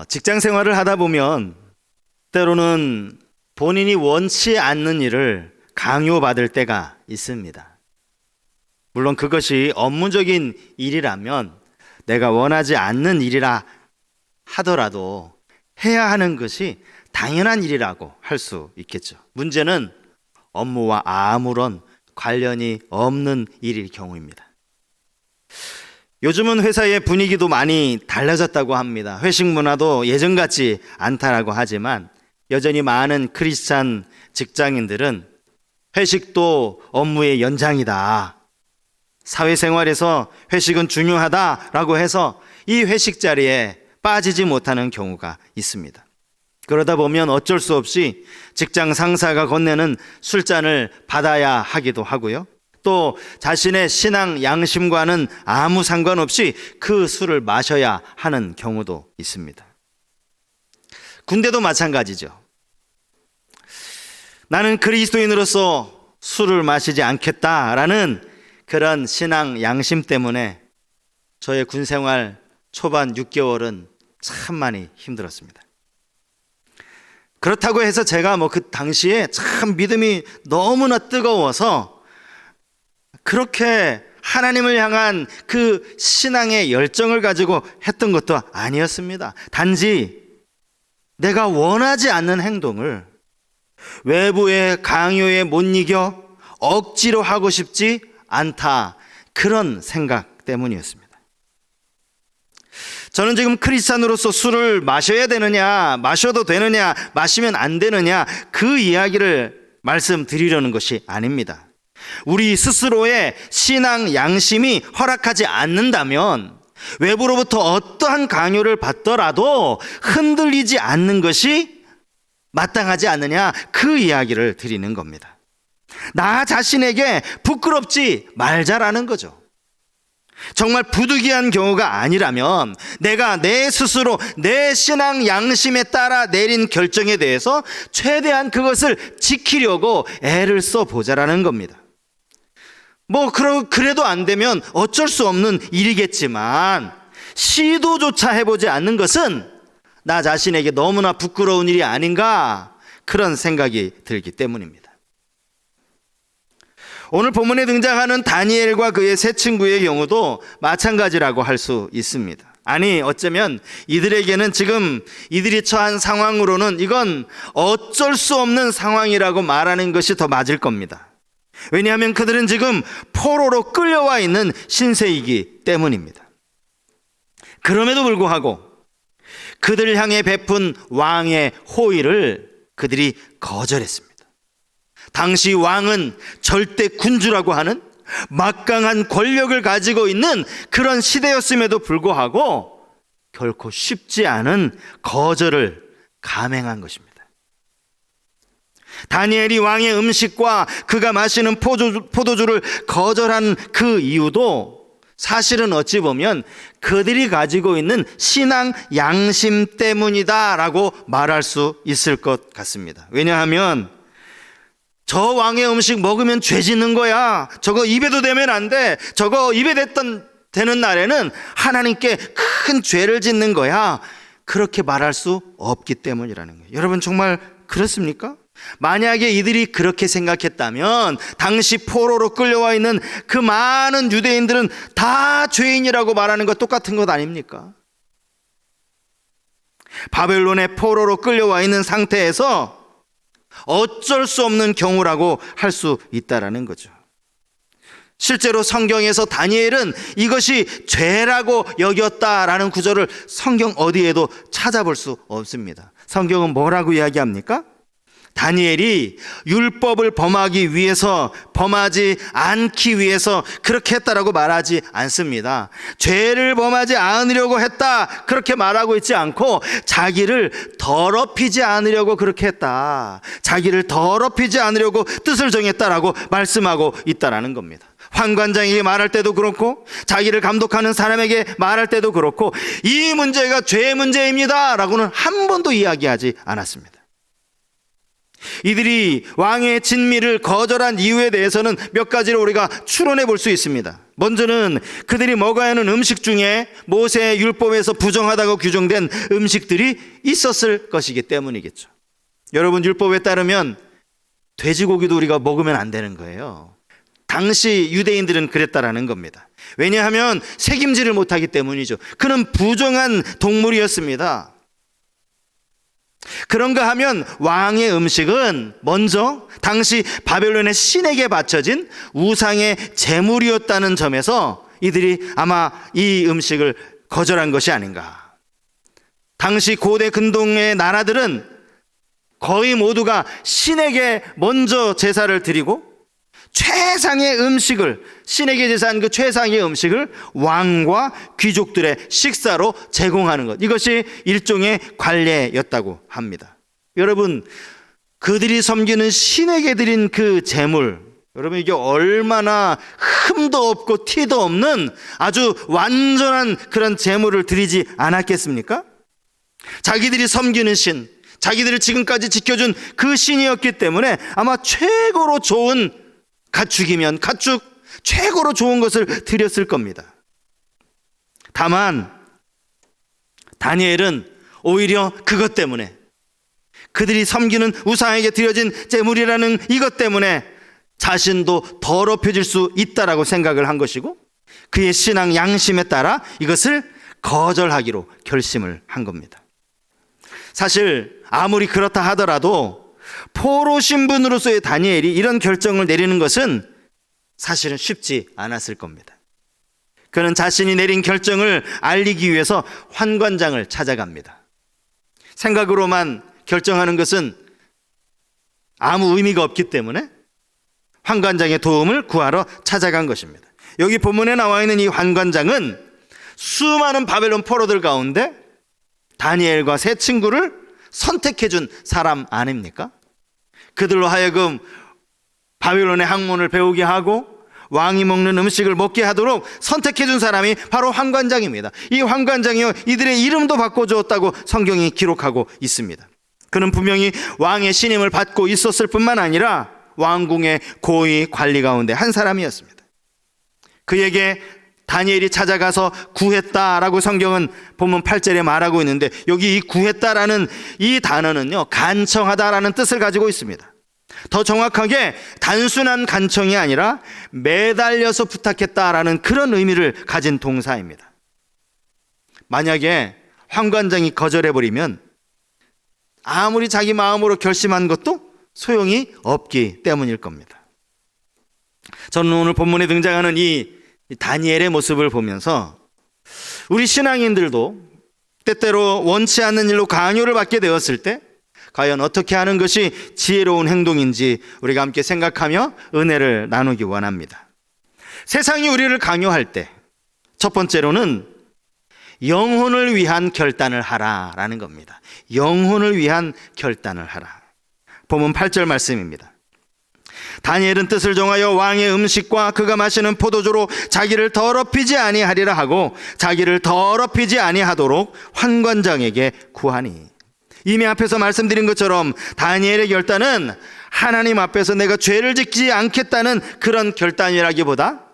직장 생활을 하다 보면 때로는 본인이 원치 않는 일을 강요받을 때가 있습니다. 물론 그것이 업무적인 일이라면 내가 원하지 않는 일이라 하더라도 해야 하는 것이 당연한 일이라고 할 수 있겠죠. 문제는 업무와 아무런 관련이 없는 일일 경우입니다. 요즘은 회사의 분위기도 많이 달라졌다고 합니다. 회식 문화도 예전 같지 않다라고 하지만 여전히 많은 크리스찬 직장인들은 회식도 업무의 연장이다, 사회생활에서 회식은 중요하다라고 해서 이 회식 자리에 빠지지 못하는 경우가 있습니다. 그러다 보면 어쩔 수 없이 직장 상사가 건네는 술잔을 받아야 하기도 하고요. 또 자신의 신앙 양심과는 아무 상관없이 그 술을 마셔야 하는 경우도 있습니다. 군대도 마찬가지죠. 나는 그리스도인으로서 술을 마시지 않겠다라는 그런 신앙 양심 때문에 저의 군 생활 초반 6개월은 참 많이 힘들었습니다. 그렇다고 해서 제가 그 당시에 참 믿음이 너무나 뜨거워서 그렇게 하나님을 향한 그 신앙의 열정을 가지고 했던 것도 아니었습니다. 단지 내가 원하지 않는 행동을 외부의 강요에 못 이겨 억지로 하고 싶지 않다, 그런 생각 때문이었습니다. 저는 지금 크리스찬으로서 술을 마셔야 되느냐, 마셔도 되느냐, 마시면 안 되느냐, 그 이야기를 말씀드리려는 것이 아닙니다. 우리 스스로의 신앙 양심이 허락하지 않는다면 외부로부터 어떠한 강요를 받더라도 흔들리지 않는 것이 마땅하지 않느냐, 그 이야기를 드리는 겁니다. 나 자신에게 부끄럽지 말자라는 거죠. 정말 부득이한 경우가 아니라면 내가 내 스스로 내 신앙 양심에 따라 내린 결정에 대해서 최대한 그것을 지키려고 애를 써보자라는 겁니다. 그래도 안 되면 어쩔 수 없는 일이겠지만 시도조차 해보지 않는 것은 나 자신에게 너무나 부끄러운 일이 아닌가, 그런 생각이 들기 때문입니다. 오늘 본문에 등장하는 다니엘과 그의 세 친구의 경우도 마찬가지라고 할 수 있습니다. 아니, 어쩌면 이들에게는 지금 이들이 처한 상황으로는 이건 어쩔 수 없는 상황이라고 말하는 것이 더 맞을 겁니다. 왜냐하면 그들은 지금 포로로 끌려와 있는 신세이기 때문입니다. 그럼에도 불구하고 그들을 향해 베푼 왕의 호의를 그들이 거절했습니다. 당시 왕은 절대 군주라고 하는 막강한 권력을 가지고 있는 그런 시대였음에도 불구하고 결코 쉽지 않은 거절을 감행한 것입니다. 다니엘이 왕의 음식과 그가 마시는 포도주를 거절한 그 이유도 사실은 어찌 보면 그들이 가지고 있는 신앙 양심 때문이다라고 말할 수 있을 것 같습니다. 왜냐하면 저 왕의 음식 먹으면 죄 짓는 거야, 저거 입에도 대면 안 돼, 저거 입에 대는 날에는 하나님께 큰 죄를 짓는 거야, 그렇게 말할 수 없기 때문이라는 거예요. 여러분, 정말 그렇습니까? 만약에 이들이 그렇게 생각했다면 당시 포로로 끌려와 있는 그 많은 유대인들은 다 죄인이라고 말하는 것 똑같은 것 아닙니까? 바벨론의 포로로 끌려와 있는 상태에서 어쩔 수 없는 경우라고 할 수 있다라는 거죠. 실제로 성경에서 다니엘은 이것이 죄라고 여겼다라는 구절을 성경 어디에도 찾아볼 수 없습니다. 성경은 뭐라고 이야기합니까? 다니엘이 율법을 범하기 위해서, 범하지 않기 위해서 그렇게 했다라고 말하지 않습니다. 죄를 범하지 않으려고 했다, 그렇게 말하고 있지 않고 자기를 더럽히지 않으려고 그렇게 했다, 자기를 더럽히지 않으려고 뜻을 정했다라고 말씀하고 있다라는 겁니다. 환관장에게 말할 때도 그렇고 자기를 감독하는 사람에게 말할 때도 그렇고 이 문제가 죄의 문제입니다 라고는 한 번도 이야기하지 않았습니다. 이들이 왕의 진미를 거절한 이유에 대해서는 몇 가지를 우리가 추론해 볼 수 있습니다. 먼저는 그들이 먹어야 하는 음식 중에 모세의 율법에서 부정하다고 규정된 음식들이 있었을 것이기 때문이겠죠. 여러분, 율법에 따르면 돼지고기도 우리가 먹으면 안 되는 거예요. 당시 유대인들은 그랬다라는 겁니다. 왜냐하면 책임지를 못하기 때문이죠. 그는 부정한 동물이었습니다. 그런가 하면 왕의 음식은 먼저 당시 바벨론의 신에게 바쳐진 우상의 제물이었다는 점에서 이들이 아마 이 음식을 거절한 것이 아닌가. 당시 고대 근동의 나라들은 거의 모두가 신에게 먼저 제사를 드리고 최상의 음식을, 신에게 제사한 그 최상의 음식을 왕과 귀족들의 식사로 제공하는 것, 이것이 일종의 관례였다고 합니다. 여러분, 그들이 섬기는 신에게 드린 그 제물, 여러분, 이게 얼마나 흠도 없고 티도 없는 아주 완전한 그런 제물을 드리지 않았겠습니까? 자기들이 섬기는 신, 자기들을 지금까지 지켜준 그 신이었기 때문에 아마 최고로 좋은 가축이면 가축, 최고로 좋은 것을 드렸을 겁니다. 다만 다니엘은 오히려 그것 때문에, 그들이 섬기는 우상에게 드려진 제물이라는 이것 때문에 자신도 더럽혀질 수 있다라고 생각을 한 것이고, 그의 신앙 양심에 따라 이것을 거절하기로 결심을 한 겁니다. 사실 아무리 그렇다 하더라도 포로 신분으로서의 다니엘이 이런 결정을 내리는 것은 사실은 쉽지 않았을 겁니다. 그는 자신이 내린 결정을 알리기 위해서 환관장을 찾아갑니다. 생각으로만 결정하는 것은 아무 의미가 없기 때문에 환관장의 도움을 구하러 찾아간 것입니다. 여기 본문에 나와 있는 이 환관장은 수많은 바벨론 포로들 가운데 다니엘과 세 친구를 선택해준 사람 아닙니까? 그들로 하여금 바벨론의 학문을 배우게 하고 왕이 먹는 음식을 먹게 하도록 선택해준 사람이 바로 환관장입니다. 이 환관장이요, 이들의 이름도 바꿔주었다고 성경이 기록하고 있습니다. 그는 분명히 왕의 신임을 받고 있었을 뿐만 아니라 왕궁의 고위 관리 가운데 한 사람이었습니다. 그에게 다니엘이 찾아가서 구했다라고 성경은 본문 8절에 말하고 있는데, 여기 이 구했다라는 이 단어는요, 간청하다라는 뜻을 가지고 있습니다. 더 정확하게 단순한 간청이 아니라 매달려서 부탁했다라는 그런 의미를 가진 동사입니다. 만약에 환관장이 거절해버리면 아무리 자기 마음으로 결심한 것도 소용이 없기 때문일 겁니다. 저는 오늘 본문에 등장하는 이 다니엘의 모습을 보면서 우리 신앙인들도 때때로 원치 않는 일로 강요를 받게 되었을 때 과연 어떻게 하는 것이 지혜로운 행동인지 우리가 함께 생각하며 은혜를 나누기 원합니다. 세상이 우리를 강요할 때 첫 번째로는 영혼을 위한 결단을 하라라는 겁니다. 영혼을 위한 결단을 하라. 본문 8절 말씀입니다. 다니엘은 뜻을 정하여 왕의 음식과 그가 마시는 포도주로 자기를 더럽히지 아니하리라 하고 자기를 더럽히지 아니하도록 환관장에게 구하니. 이미 앞에서 말씀드린 것처럼 다니엘의 결단은 하나님 앞에서 내가 죄를 짓지 않겠다는 그런 결단이라기보다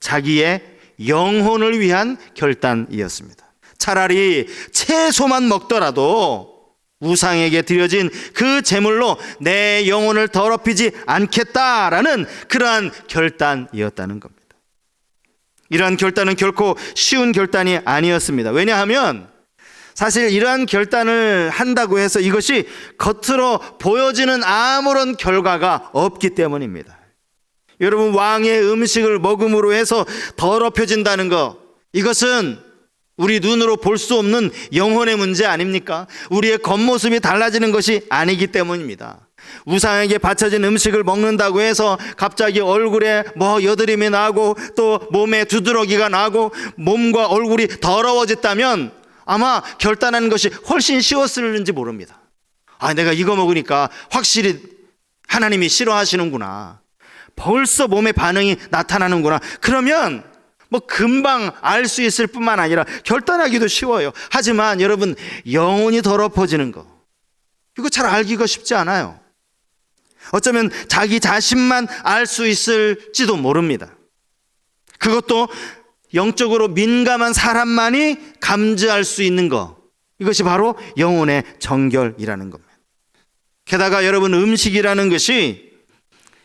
자기의 영혼을 위한 결단이었습니다. 차라리 채소만 먹더라도 우상에게 드려진 그 제물로 내 영혼을 더럽히지 않겠다라는 그러한 결단이었다는 겁니다. 이러한 결단은 결코 쉬운 결단이 아니었습니다. 왜냐하면 사실 이러한 결단을 한다고 해서 이것이 겉으로 보여지는 아무런 결과가 없기 때문입니다. 여러분, 왕의 음식을 먹음으로 해서 더럽혀진다는 것, 이것은 우리 눈으로 볼 수 없는 영혼의 문제 아닙니까? 우리의 겉모습이 달라지는 것이 아니기 때문입니다. 우상에게 바쳐진 음식을 먹는다고 해서 갑자기 얼굴에 여드름이 나고 또 몸에 두드러기가 나고 몸과 얼굴이 더러워졌다면 아마 결단하는 것이 훨씬 쉬웠을지 모릅니다. 내가 이거 먹으니까 확실히 하나님이 싫어하시는구나, 벌써 몸에 반응이 나타나는구나, 그러면 금방 알 수 있을 뿐만 아니라 결단하기도 쉬워요. 하지만 여러분, 영혼이 더럽어지는 거, 이거 잘 알기가 쉽지 않아요. 어쩌면 자기 자신만 알 수 있을지도 모릅니다. 그것도 영적으로 민감한 사람만이 감지할 수 있는 것, 이것이 바로 영혼의 정결이라는 겁니다. 게다가 여러분, 음식이라는 것이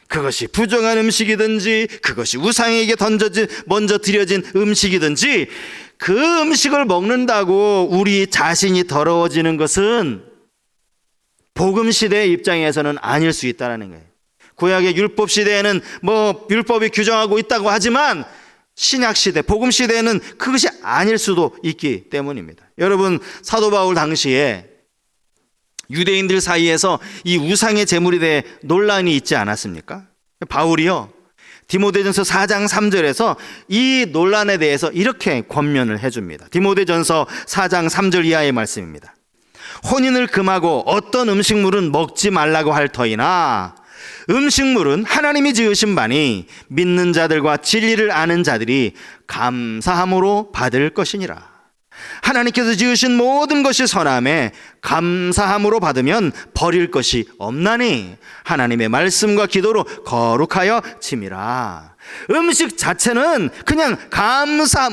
그것이 부정한 음식이든지 그것이 우상에게 먼저 드려진 음식이든지 그 음식을 먹는다고 우리 자신이 더러워지는 것은 복음 시대의 입장에서는 아닐 수 있다는 거예요. 구약의 율법 시대에는 율법이 규정하고 있다고 하지만 신약 시대, 복음 시대에는 그것이 아닐 수도 있기 때문입니다. 여러분, 사도 바울 당시에 유대인들 사이에서 이 우상의 제물에 대해 논란이 있지 않았습니까? 바울이요, 디모데전서 4장 3절에서 이 논란에 대해서 이렇게 권면을 해줍니다. 디모데전서 4장 3절 이하의 말씀입니다. 혼인을 금하고 어떤 음식물은 먹지 말라고 할 터이나 음식물은 하나님이 지으신 바니 믿는 자들과 진리를 아는 자들이 감사함으로 받을 것이니라. 하나님께서 지으신 모든 것이 선함에 감사함으로 받으면 버릴 것이 없나니 하나님의 말씀과 기도로 거룩하여 침이라. 음식 자체는 그냥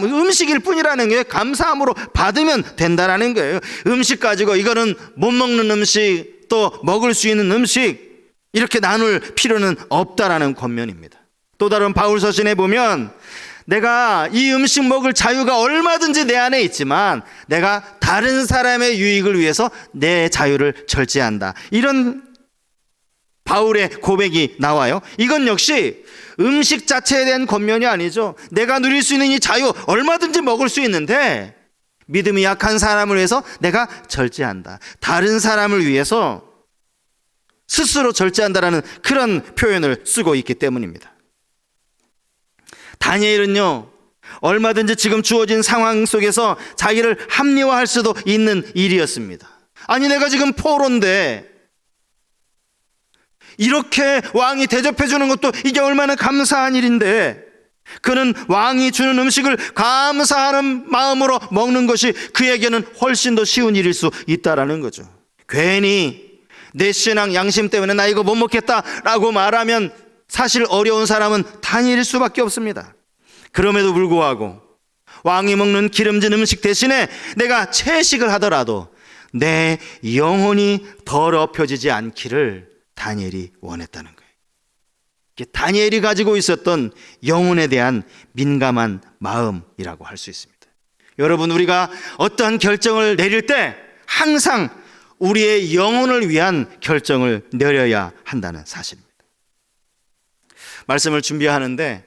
음식일 뿐이라는 게 감사함으로 받으면 된다라는 거예요. 음식 가지고 이거는 못 먹는 음식, 또 먹을 수 있는 음식, 이렇게 나눌 필요는 없다라는 권면입니다. 또 다른 바울 서신에 보면 내가 이 음식 먹을 자유가 얼마든지 내 안에 있지만 내가 다른 사람의 유익을 위해서 내 자유를 절제한다, 이런 바울의 고백이 나와요. 이건 역시 음식 자체에 대한 권면이 아니죠. 내가 누릴 수 있는 이 자유 얼마든지 먹을 수 있는데 믿음이 약한 사람을 위해서 내가 절제한다, 다른 사람을 위해서 스스로 절제한다라는 그런 표현을 쓰고 있기 때문입니다. 다니엘은요, 얼마든지 지금 주어진 상황 속에서 자기를 합리화할 수도 있는 일이었습니다. 아니, 내가 지금 포로인데 이렇게 왕이 대접해 주는 것도 이게 얼마나 감사한 일인데, 그는 왕이 주는 음식을 감사하는 마음으로 먹는 것이 그에게는 훨씬 더 쉬운 일일 수 있다라는 거죠. 괜히 내 신앙 양심 때문에 나 이거 못 먹겠다라고 말하면 사실 어려운 사람은 다니엘일 수밖에 없습니다. 그럼에도 불구하고 왕이 먹는 기름진 음식 대신에 내가 채식을 하더라도 내 영혼이 더럽혀지지 않기를 다니엘이 원했다는 거예요. 이게 다니엘이 가지고 있었던 영혼에 대한 민감한 마음이라고 할 수 있습니다. 여러분, 우리가 어떠한 결정을 내릴 때 항상 우리의 영혼을 위한 결정을 내려야 한다는 사실입니다. 말씀을 준비하는데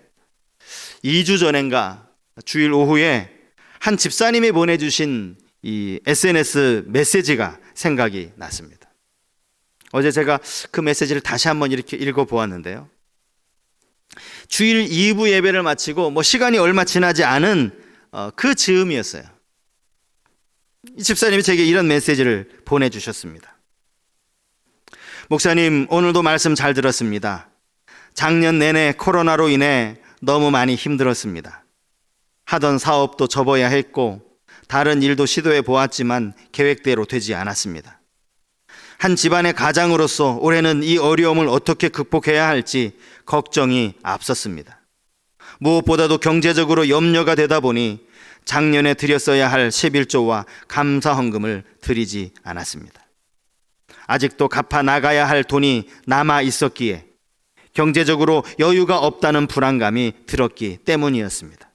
2주 전인가 주일 오후에 한 집사님이 보내주신 이 SNS 메시지가 생각이 났습니다. 어제 제가 그 메시지를 다시 한번 이렇게 읽어보았는데요. 주일 2부 예배를 마치고 시간이 얼마 지나지 않은 그 즈음이었어요. 이 집사님이 제게 이런 메시지를 보내주셨습니다. 목사님, 오늘도 말씀 잘 들었습니다. 작년 내내 코로나로 인해 너무 많이 힘들었습니다. 하던 사업도 접어야 했고 다른 일도 시도해 보았지만 계획대로 되지 않았습니다. 한 집안의 가장으로서 올해는 이 어려움을 어떻게 극복해야 할지 걱정이 앞섰습니다. 무엇보다도 경제적으로 염려가 되다 보니 작년에 드렸어야 할 11조와 감사 헌금을 드리지 않았습니다. 아직도 갚아 나가야 할 돈이 남아 있었기에 경제적으로 여유가 없다는 불안감이 들었기 때문이었습니다.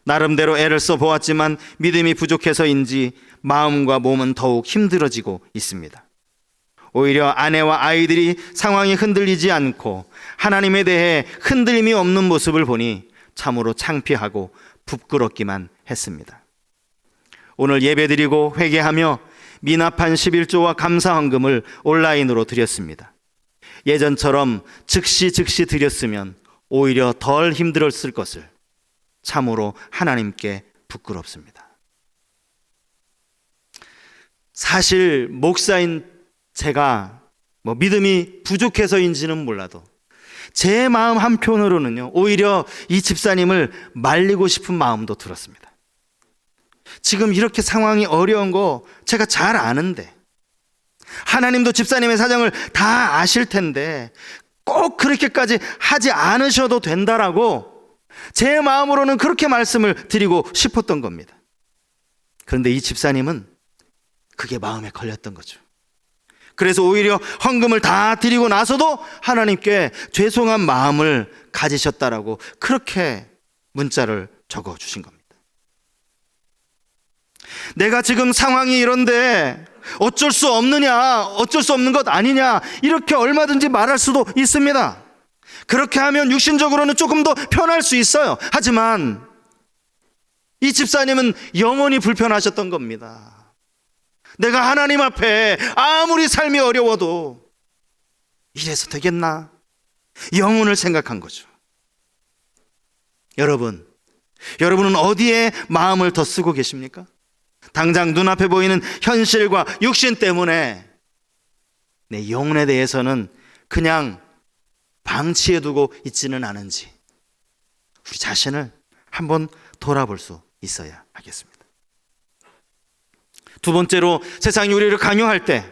나름대로 애를 써 보았지만 믿음이 부족해서인지 마음과 몸은 더욱 힘들어지고 있습니다. 오히려 아내와 아이들이 상황이 흔들리지 않고 하나님에 대해 흔들림이 없는 모습을 보니 참으로 창피하고 부끄럽기만 했습니다. 오늘 예배드리고 회개하며 미납한 11조와 감사 헌금을 온라인으로 드렸습니다. 예전처럼 즉시 드렸으면 오히려 덜 힘들었을 것을 참으로 하나님께 부끄럽습니다. 사실 목사인 제가 믿음이 부족해서인지는 몰라도 제 마음 한편으로는요, 오히려 이 집사님을 말리고 싶은 마음도 들었습니다. 지금 이렇게 상황이 어려운 거 제가 잘 아는데, 하나님도 집사님의 사정을 다 아실 텐데 꼭 그렇게까지 하지 않으셔도 된다라고 제 마음으로는 그렇게 말씀을 드리고 싶었던 겁니다. 그런데 이 집사님은 그게 마음에 걸렸던 거죠. 그래서 오히려 헌금을 다 드리고 나서도 하나님께 죄송한 마음을 가지셨다라고 그렇게 문자를 적어주신 겁니다. 내가 지금 상황이 이런데 어쩔 수 없느냐, 어쩔 수 없는 것 아니냐, 이렇게 얼마든지 말할 수도 있습니다. 그렇게 하면 육신적으로는 조금 더 편할 수 있어요. 하지만 이 집사님은 영원히 불편하셨던 겁니다. 내가 하나님 앞에 아무리 삶이 어려워도 이래서 되겠나? 영혼을 생각한 거죠. 여러분은 어디에 마음을 더 쓰고 계십니까? 당장 눈앞에 보이는 현실과 육신 때문에 내 영혼에 대해서는 그냥 방치해 두고 있지는 않은지 우리 자신을 한번 돌아볼 수 있어야 하겠습니다. 두 번째로, 세상이 우리를 강요할 때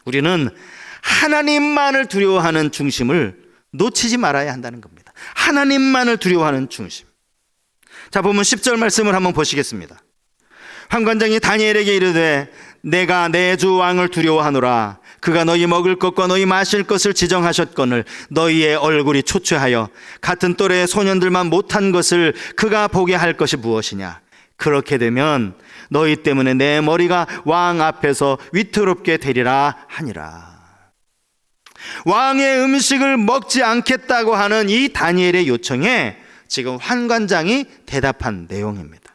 우리는 하나님만을 두려워하는 중심을 놓치지 말아야 한다는 겁니다. 하나님만을 두려워하는 중심. 자, 보면 10절 말씀을 한번 보시겠습니다. 환관장이 다니엘에게 이르되 내가 내 주 왕을 두려워하노라. 그가 너희 먹을 것과 너희 마실 것을 지정하셨거늘 너희의 얼굴이 초췌하여 같은 또래의 소년들만 못한 것을 그가 보게 할 것이 무엇이냐. 그렇게 되면 너희 때문에 내 머리가 왕 앞에서 위태롭게 되리라 하니라. 왕의 음식을 먹지 않겠다고 하는 이 다니엘의 요청에 지금 환관장이 대답한 내용입니다.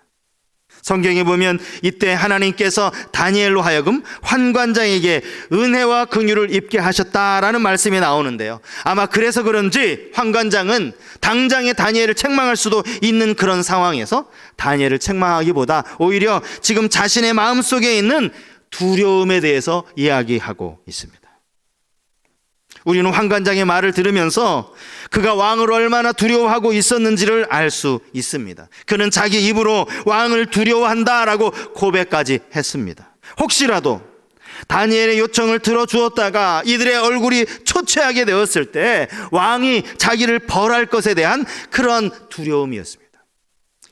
성경에 보면 이때 하나님께서 다니엘로 하여금 환관장에게 은혜와 긍휼을 입게 하셨다라는 말씀이 나오는데요. 아마 그래서 그런지 환관장은 당장에 다니엘을 책망할 수도 있는 그런 상황에서 다니엘을 책망하기보다 오히려 지금 자신의 마음속에 있는 두려움에 대해서 이야기하고 있습니다. 우리는 환관장의 말을 들으면서 그가 왕을 얼마나 두려워하고 있었는지를 알 수 있습니다. 그는 자기 입으로 왕을 두려워한다라고 고백까지 했습니다. 혹시라도 다니엘의 요청을 들어주었다가 이들의 얼굴이 초췌하게 되었을 때 왕이 자기를 벌할 것에 대한 그런 두려움이었습니다.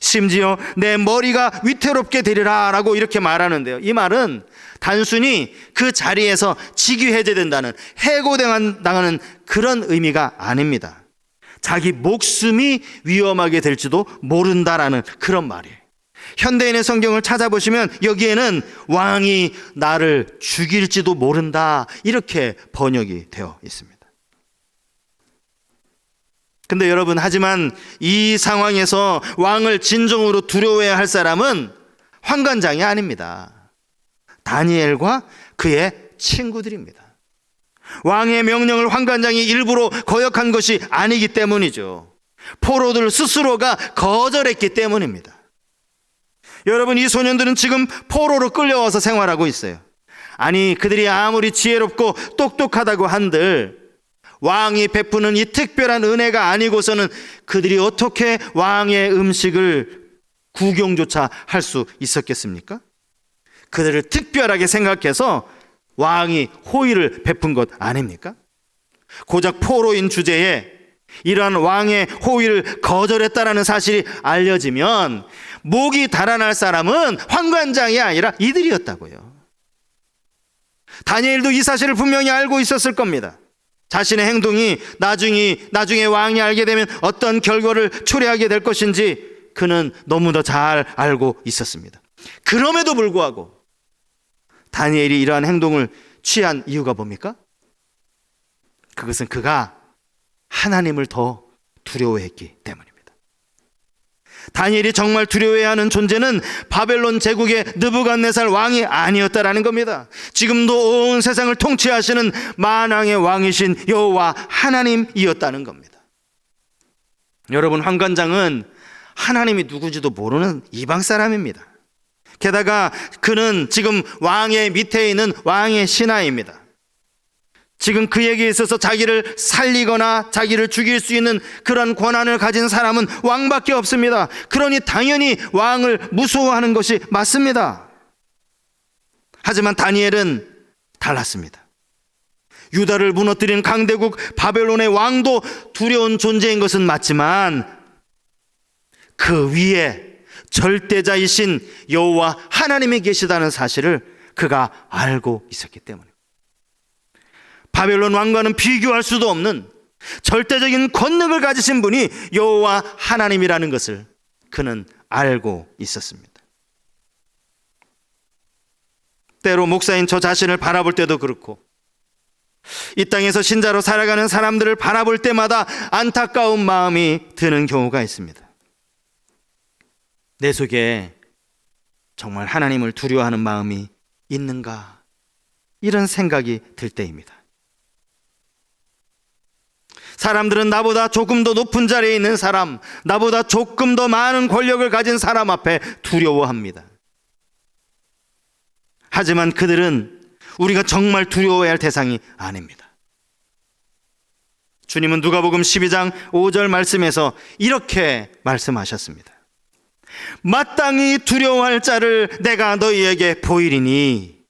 심지어 내 머리가 위태롭게 되리라 라고 이렇게 말하는데요. 이 말은 단순히 그 자리에서 직위 해제된다는, 해고당하는 그런 의미가 아닙니다. 자기 목숨이 위험하게 될지도 모른다라는 그런 말이에요. 현대인의 성경을 찾아보시면 여기에는 왕이 나를 죽일지도 모른다 이렇게 번역이 되어 있습니다. 근데 여러분, 하지만 이 상황에서 왕을 진정으로 두려워해야 할 사람은 환관장이 아닙니다. 다니엘과 그의 친구들입니다. 왕의 명령을 환관장이 일부러 거역한 것이 아니기 때문이죠. 포로들 스스로가 거절했기 때문입니다. 여러분, 이 소년들은 지금 포로로 끌려와서 생활하고 있어요. 아니, 그들이 아무리 지혜롭고 똑똑하다고 한들 왕이 베푸는 이 특별한 은혜가 아니고서는 그들이 어떻게 왕의 음식을 구경조차 할 수 있었겠습니까? 그들을 특별하게 생각해서 왕이 호의를 베푼 것 아닙니까? 고작 포로인 주제에 이러한 왕의 호의를 거절했다라는 사실이 알려지면 목이 달아날 사람은 환관장이 아니라 이들이었다고요. 다니엘도 이 사실을 분명히 알고 있었을 겁니다. 자신의 행동이 나중에 왕이 알게 되면 어떤 결과를 초래하게 될 것인지 그는 너무나 잘 알고 있었습니다. 그럼에도 불구하고 다니엘이 이러한 행동을 취한 이유가 뭡니까? 그것은 그가 하나님을 더 두려워했기 때문입니다. 다니엘이 정말 두려워해야 하는 존재는 바벨론 제국의 느부갓네살 왕이 아니었다라는 겁니다. 지금도 온 세상을 통치하시는 만왕의 왕이신 여호와 하나님이었다는 겁니다. 여러분, 환관장은 하나님이 누구인지도 모르는 이방 사람입니다. 게다가 그는 지금 왕의 밑에 있는 왕의 신하입니다. 지금 그에게 있어서 자기를 살리거나 자기를 죽일 수 있는 그런 권한을 가진 사람은 왕밖에 없습니다. 그러니 당연히 왕을 무서워하는 것이 맞습니다. 하지만 다니엘은 달랐습니다. 유다를 무너뜨린 강대국 바벨론의 왕도 두려운 존재인 것은 맞지만 그 위에 절대자이신 여호와 하나님이 계시다는 사실을 그가 알고 있었기 때문입니다. 바벨론 왕과는 비교할 수도 없는 절대적인 권능을 가지신 분이 여호와 하나님이라는 것을 그는 알고 있었습니다. 때로 목사인 저 자신을 바라볼 때도 그렇고, 이 땅에서 신자로 살아가는 사람들을 바라볼 때마다 안타까운 마음이 드는 경우가 있습니다. 내 속에 정말 하나님을 두려워하는 마음이 있는가, 이런 생각이 들 때입니다. 사람들은 나보다 조금 더 높은 자리에 있는 사람, 나보다 조금 더 많은 권력을 가진 사람 앞에 두려워합니다. 하지만 그들은 우리가 정말 두려워해야 할 대상이 아닙니다. 주님은 누가복음 12장 5절 말씀에서 이렇게 말씀하셨습니다. 마땅히 두려워할 자를 내가 너희에게 보이리니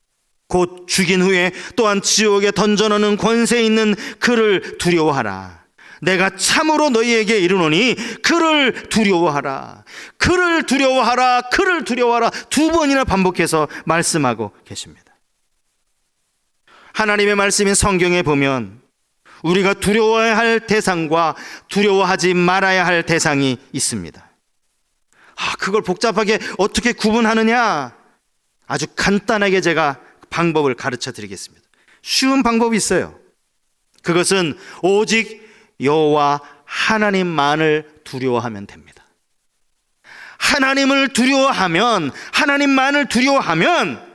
곧 죽인 후에 또한 지옥에 던져넣는 권세 있는 그를 두려워하라. 내가 참으로 너희에게 이르노니 그를 두려워하라. 그를 두려워하라. 그를 두려워하라. 2번이나 반복해서 말씀하고 계십니다. 하나님의 말씀인 성경에 보면 우리가 두려워해야 할 대상과 두려워하지 말아야 할 대상이 있습니다. 그걸 복잡하게 어떻게 구분하느냐? 아주 간단하게 제가 방법을 가르쳐 드리겠습니다. 쉬운 방법이 있어요. 그것은 오직 여호와 하나님만을 두려워하면 됩니다. 하나님을 두려워하면, 하나님만을 두려워하면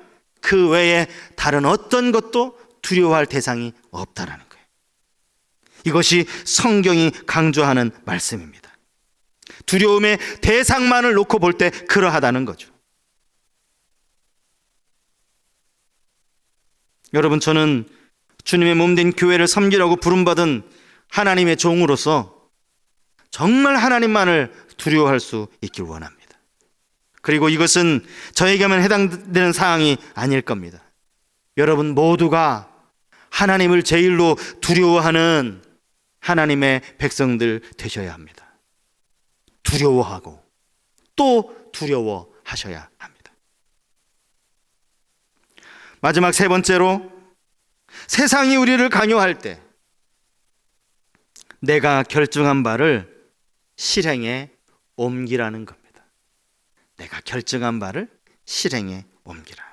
그 외에 다른 어떤 것도 두려워할 대상이 없다라는 거예요. 이것이 성경이 강조하는 말씀입니다. 두려움의 대상만을 놓고 볼 때 그러하다는 거죠. 여러분, 저는 주님의 몸된 교회를 섬기라고 부름받은 하나님의 종으로서 정말 하나님만을 두려워할 수 있길 원합니다. 그리고 이것은 저에게만 해당되는 사항이 아닐 겁니다. 여러분 모두가 하나님을 제일로 두려워하는 하나님의 백성들 되셔야 합니다. 두려워하고 또 두려워하셔야 합니다. 마지막 3번째로, 세상이 우리를 강요할 때 내가 결정한 바를 실행에 옮기라는 겁니다. 내가 결정한 바를 실행에 옮기라.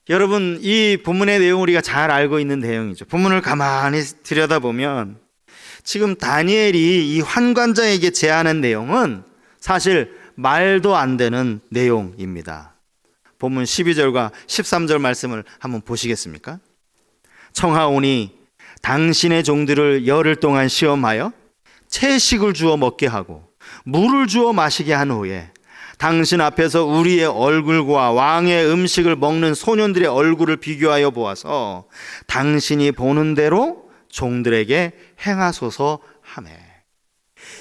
여러분, 이 본문의 내용 우리가 잘 알고 있는 내용이죠. 본문을 가만히 들여다보면 지금 다니엘이 이 환관자에게 제안한 내용은 사실 말도 안 되는 내용입니다. 본문 12절과 13절 말씀을 한번 보시겠습니까? 청하오니 당신의 종들을 열흘 동안 시험하여 채식을 주어 먹게 하고 물을 주어 마시게 한 후에 당신 앞에서 우리의 얼굴과 왕의 음식을 먹는 소년들의 얼굴을 비교하여 보아서 당신이 보는 대로 종들에게 행하소서 하매.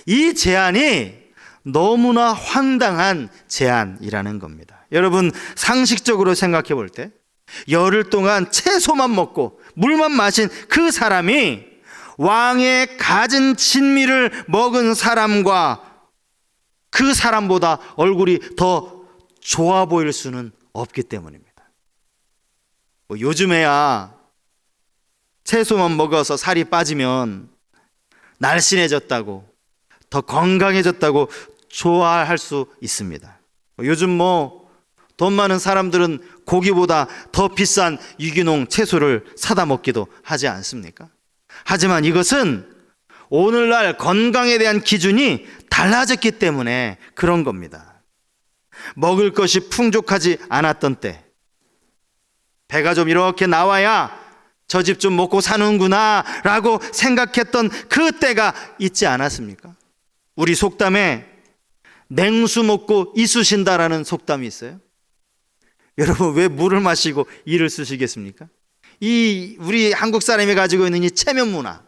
이 제안이 너무나 황당한 제안이라는 겁니다. 여러분, 상식적으로 생각해 볼 때 열흘 동안 채소만 먹고 물만 마신 그 사람이 왕의 갖은 진미를 먹은 사람과 그 사람보다 얼굴이 더 좋아 보일 수는 없기 때문입니다. 요즘에야 채소만 먹어서 살이 빠지면 날씬해졌다고, 더 건강해졌다고 좋아할 수 있습니다. 요즘 돈 많은 사람들은 고기보다 더 비싼 유기농 채소를 사다 먹기도 하지 않습니까? 하지만 이것은 오늘날 건강에 대한 기준이 달라졌기 때문에 그런 겁니다. 먹을 것이 풍족하지 않았던 때, 배가 좀 이렇게 나와야 저 집 좀 먹고 사는구나 라고 생각했던 그 때가 있지 않았습니까? 우리 속담에 냉수 먹고 이쑤신다라는 속담이 있어요. 여러분, 왜 물을 마시고 이를 쓰시겠습니까? 우리 한국 사람이 가지고 있는 이 체면 문화,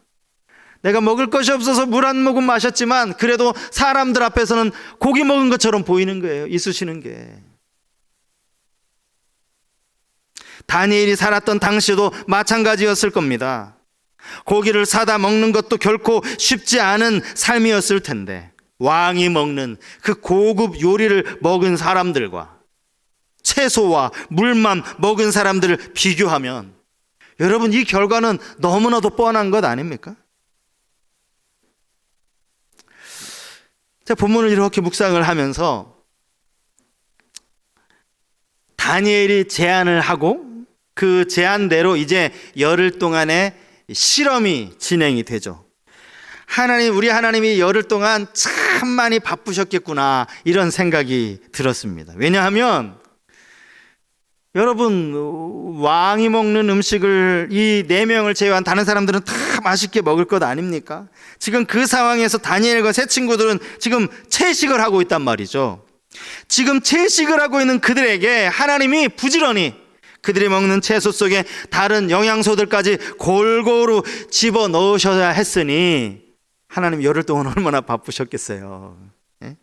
내가 먹을 것이 없어서 물 한 모금 마셨지만 그래도 사람들 앞에서는 고기 먹은 것처럼 보이는 거예요. 이쑤시는 게. 다니엘이 살았던 당시도 마찬가지였을 겁니다. 고기를 사다 먹는 것도 결코 쉽지 않은 삶이었을 텐데 왕이 먹는 그 고급 요리를 먹은 사람들과 채소와 물만 먹은 사람들을 비교하면 여러분, 이 결과는 너무나도 뻔한 것 아닙니까? 제가 본문을 이렇게 묵상을 하면서 다니엘이 제안을 하고 그 제안대로 이제 열흘 동안의 실험이 진행이 되죠. 우리 하나님이 열흘 동안 참 많이 바쁘셨겠구나, 이런 생각이 들었습니다. 왜냐하면 여러분, 왕이 먹는 음식을 이 4명을 제외한 다른 사람들은 다 맛있게 먹을 것 아닙니까? 지금 그 상황에서 다니엘과 세 친구들은 지금 채식을 하고 있단 말이죠. 지금 채식을 하고 있는 그들에게 하나님이 부지런히 그들이 먹는 채소 속에 다른 영양소들까지 골고루 집어넣으셔야 했으니 하나님 열흘 동안 얼마나 바쁘셨겠어요. 예?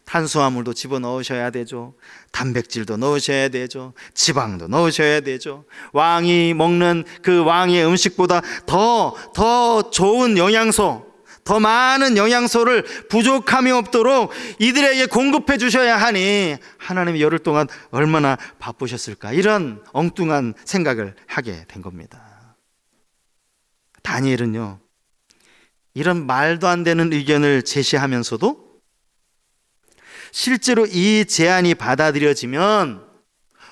탄수화물도 집어넣으셔야 되죠. 단백질도 넣으셔야 되죠. 지방도 넣으셔야 되죠. 왕이 먹는 그 왕의 음식보다 더 좋은 영양소, 더 많은 영양소를 부족함이 없도록 이들에게 공급해 주셔야 하니 하나님이 열흘 동안 얼마나 바쁘셨을까, 이런 엉뚱한 생각을 하게 된 겁니다. 다니엘은요, 이런 말도 안 되는 의견을 제시하면서도 실제로 이 제안이 받아들여지면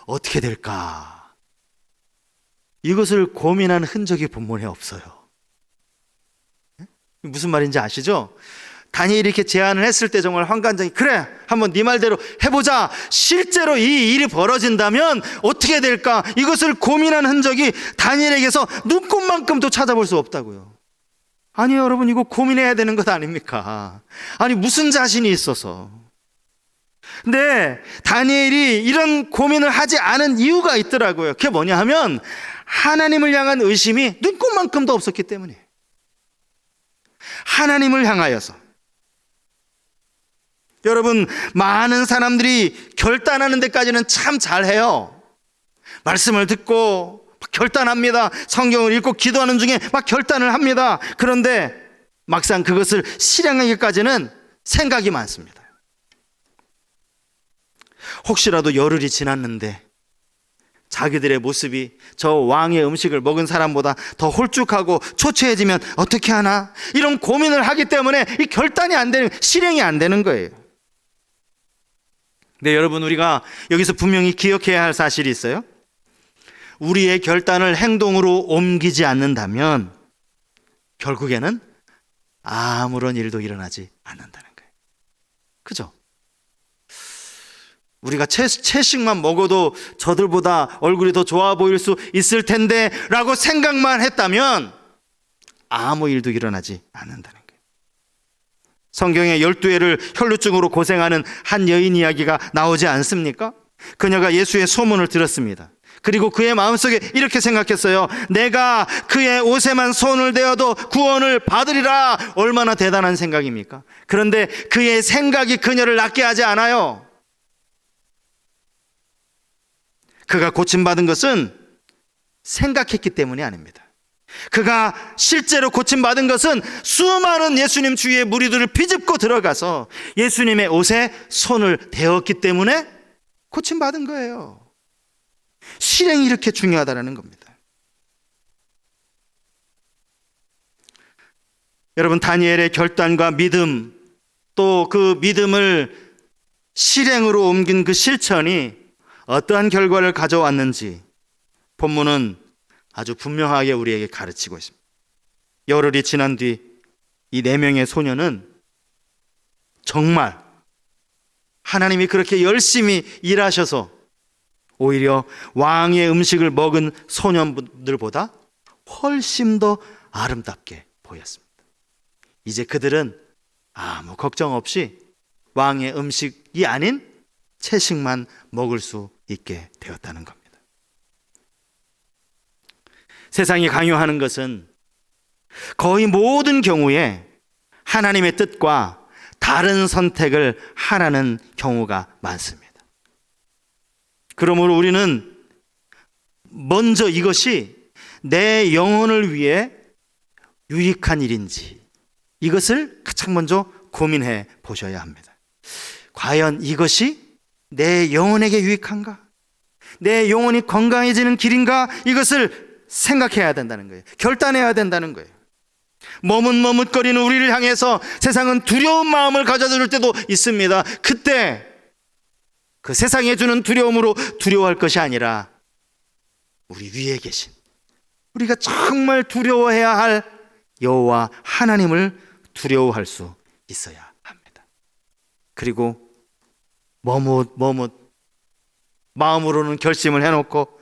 어떻게 될까, 이것을 고민한 흔적이 본문에 없어요. 무슨 말인지 아시죠? 다니엘이 이렇게 제안을 했을 때 정말 환관장이 그래, 한번 네 말대로 해보자, 실제로 이 일이 벌어진다면 어떻게 될까, 이것을 고민한 흔적이 다니엘에게서 눈꼽만큼도 찾아볼 수 없다고요. 아니 여러분, 이거 고민해야 되는 것 아닙니까? 아니 무슨 자신이 있어서. 근데 다니엘이 이런 고민을 하지 않은 이유가 있더라고요. 그게 뭐냐 하면 하나님을 향한 의심이 눈꼽만큼도 없었기 때문이에요. 하나님을 향하여서. 여러분, 많은 사람들이 결단하는 데까지는 참 잘해요. 말씀을 듣고 막 결단합니다. 성경을 읽고 기도하는 중에 막 결단을 합니다. 그런데 막상 그것을 실행하기까지는 생각이 많습니다. 혹시라도 열흘이 지났는데 자기들의 모습이 저 왕의 음식을 먹은 사람보다 더 홀쭉하고 초췌해지면 어떻게 하나, 이런 고민을 하기 때문에 이 결단이 안 되는, 실행이 안 되는 거예요. 근데 여러분, 우리가 여기서 분명히 기억해야 할 사실이 있어요. 우리의 결단을 행동으로 옮기지 않는다면 결국에는 아무런 일도 일어나지 않는다는 거예요. 그죠? 우리가 채식만 먹어도 저들보다 얼굴이 더 좋아 보일 수 있을 텐데 라고 생각만 했다면 아무 일도 일어나지 않는다는 거예요. 성경에 12해를 혈루증으로 고생하는 한 여인 이야기가 나오지 않습니까? 그녀가 예수의 소문을 들었습니다. 그리고 그의 마음속에 이렇게 생각했어요. 내가 그의 옷에만 손을 대어도 구원을 받으리라. 얼마나 대단한 생각입니까? 그런데 그의 생각이 그녀를 낫게 하지 않아요. 그가 고침받은 것은 생각했기 때문이 아닙니다. 그가 실제로 고침받은 것은 수많은 예수님 주위의 무리들을 비집고 들어가서 예수님의 옷에 손을 대었기 때문에 고침받은 거예요. 실행이 이렇게 중요하다는 겁니다. 여러분, 다니엘의 결단과 믿음, 또 그 믿음을 실행으로 옮긴 그 실천이 어떠한 결과를 가져왔는지 본문은 아주 분명하게 우리에게 가르치고 있습니다. 열흘이 지난 뒤 이 4명의 소녀는 정말 하나님이 그렇게 열심히 일하셔서 오히려 왕의 음식을 먹은 소년들보다 훨씬 더 아름답게 보였습니다. 이제 그들은 아무 걱정 없이 왕의 음식이 아닌 채식만 먹을 수 있게 되었다는 겁니다. 세상이 강요하는 것은 거의 모든 경우에 하나님의 뜻과 다른 선택을 하라는 경우가 많습니다. 그러므로 우리는 먼저 이것이 내 영혼을 위해 유익한 일인지 이것을 가장 먼저 고민해 보셔야 합니다. 과연 이것이 내 영혼에게 유익한가? 내 영혼이 건강해지는 길인가? 이것을 생각해야 된다는 거예요. 결단해야 된다는 거예요. 머뭇머뭇거리는 우리를 향해서 세상은 두려운 마음을 가져줄 때도 있습니다. 그때 그 세상에 주는 두려움으로 두려워할 것이 아니라 우리 위에 계신, 우리가 정말 두려워해야 할 여호와 하나님을 두려워할 수 있어야 합니다. 그리고 머뭇 마음으로는 결심을 해놓고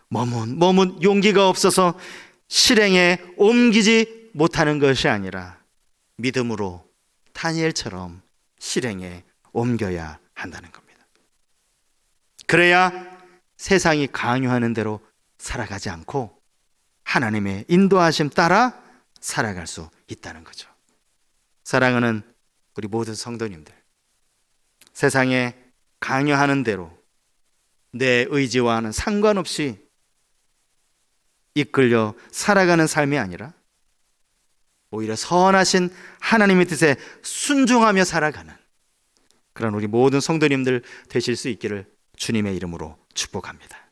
머뭇 용기가 없어서 실행에 옮기지 못하는 것이 아니라 믿음으로 다니엘처럼 실행에 옮겨야 한다는 겁니다. 그래야 세상이 강요하는 대로 살아가지 않고 하나님의 인도하심 따라 살아갈 수 있다는 거죠. 사랑하는 우리 모든 성도님들, 세상에 강요하는 대로 내 의지와는 상관없이 이끌려 살아가는 삶이 아니라 오히려 선하신 하나님의 뜻에 순종하며 살아가는 그런 우리 모든 성도님들 되실 수 있기를 주님의 이름으로 축복합니다.